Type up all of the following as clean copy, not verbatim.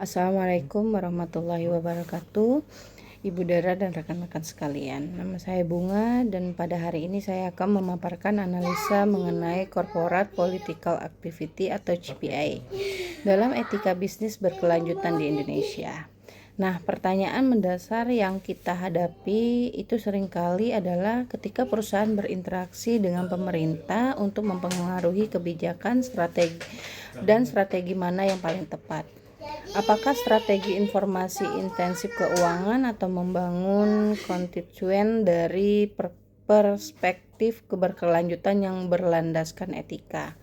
Assalamualaikum warahmatullahi wabarakatuh, Ibu Dara dan rekan-rekan sekalian. Nama saya Bunga dan pada hari ini saya akan memaparkan analisa mengenai Corporate Political Activity atau CPA dalam etika bisnis berkelanjutan di Indonesia. Nah, pertanyaan mendasar yang kita hadapi itu seringkali adalah ketika perusahaan berinteraksi dengan pemerintah untuk mempengaruhi kebijakan strategi mana yang paling tepat. Apakah strategi informasi intensif keuangan atau membangun konstituen dari perspektif keberkelanjutan yang berlandaskan etika?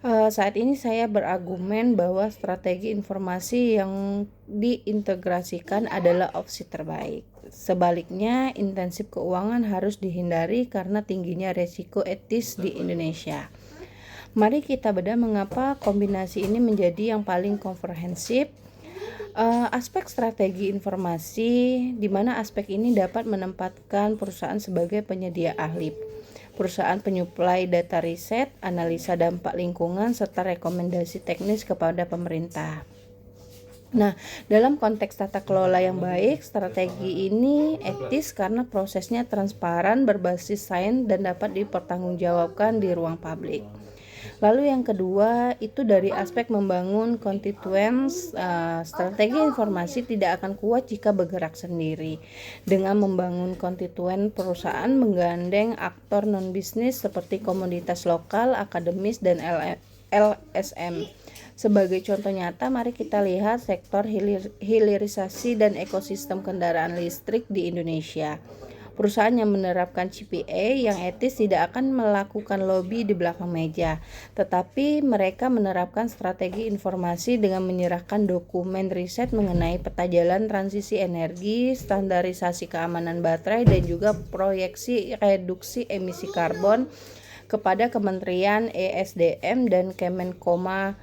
Saat ini saya berargumen bahwa strategi informasi yang diintegrasikan adalah opsi terbaik. Sebaliknya, intensif keuangan harus dihindari karena tingginya resiko etis di Indonesia. Mari kita bedah mengapa kombinasi ini menjadi yang paling komprehensif. Aspek strategi informasi, di mana aspek ini dapat menempatkan perusahaan sebagai penyedia ahli, perusahaan penyuplai data riset, analisa dampak lingkungan, serta rekomendasi teknis kepada pemerintah. Nah, dalam konteks tata kelola yang baik, strategi ini etis karena prosesnya transparan, berbasis sains, dan dapat dipertanggungjawabkan di ruang publik. Lalu yang kedua itu dari aspek membangun constituents, strategi informasi tidak akan kuat jika bergerak sendiri. Dengan membangun konstituen, perusahaan menggandeng aktor non-bisnis seperti komunitas lokal, akademis, dan LSM. Sebagai contoh nyata, mari kita lihat sektor hilirisasi dan ekosistem kendaraan listrik di Indonesia. Perusahaan yang menerapkan CPA yang etis tidak akan melakukan lobby di belakang meja, tetapi mereka menerapkan strategi informasi dengan menyerahkan dokumen riset mengenai peta jalan transisi energi, standarisasi keamanan baterai, dan juga proyeksi reduksi emisi karbon kepada Kementerian ESDM dan Kemenkominfo.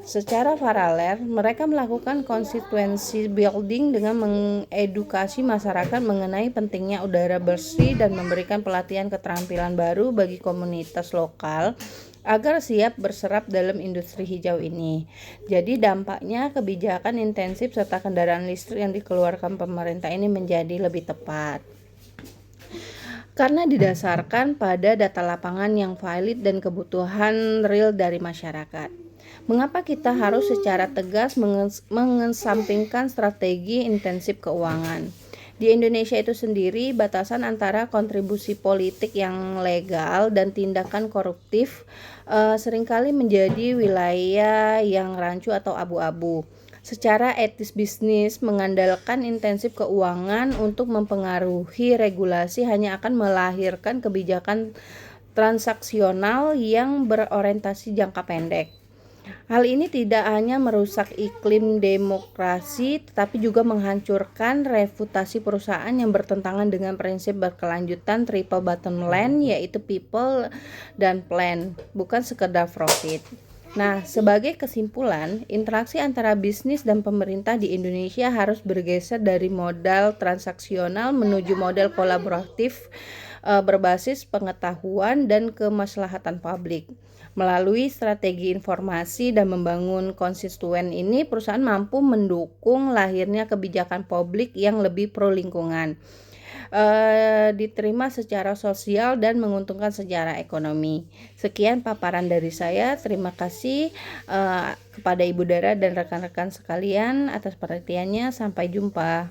Secara paralel, mereka melakukan constituency building dengan mengedukasi masyarakat mengenai pentingnya udara bersih dan memberikan pelatihan keterampilan baru bagi komunitas lokal agar siap berserap dalam industri hijau ini. Jadi dampaknya kebijakan intensif serta kendaraan listrik yang dikeluarkan pemerintah ini menjadi lebih tepat karena didasarkan pada data lapangan yang valid dan kebutuhan real dari masyarakat. Mengapa kita harus secara tegas mengesampingkan strategi intensif keuangan? Di Indonesia itu sendiri, batasan antara kontribusi politik yang legal dan tindakan koruptif seringkali menjadi wilayah yang rancu atau abu-abu. Secara etis bisnis, mengandalkan intensif keuangan untuk mempengaruhi regulasi hanya akan melahirkan kebijakan transaksional yang berorientasi jangka pendek. Hal ini tidak hanya merusak iklim demokrasi, tetapi juga menghancurkan reputasi perusahaan yang bertentangan dengan prinsip berkelanjutan triple bottom line, yaitu people dan plan, bukan sekedar profit. Nah, sebagai kesimpulan, interaksi antara bisnis dan pemerintah di Indonesia harus bergeser dari modal transaksional menuju model kolaboratif berbasis pengetahuan dan kemaslahatan publik. Melalui strategi informasi dan membangun konstituen ini, perusahaan mampu mendukung lahirnya kebijakan publik yang lebih pro lingkungan, diterima secara sosial dan menguntungkan secara ekonomi. Sekian paparan dari saya. Terima kasih kepada Ibu Dara dan rekan-rekan sekalian atas perhatiannya. Sampai jumpa.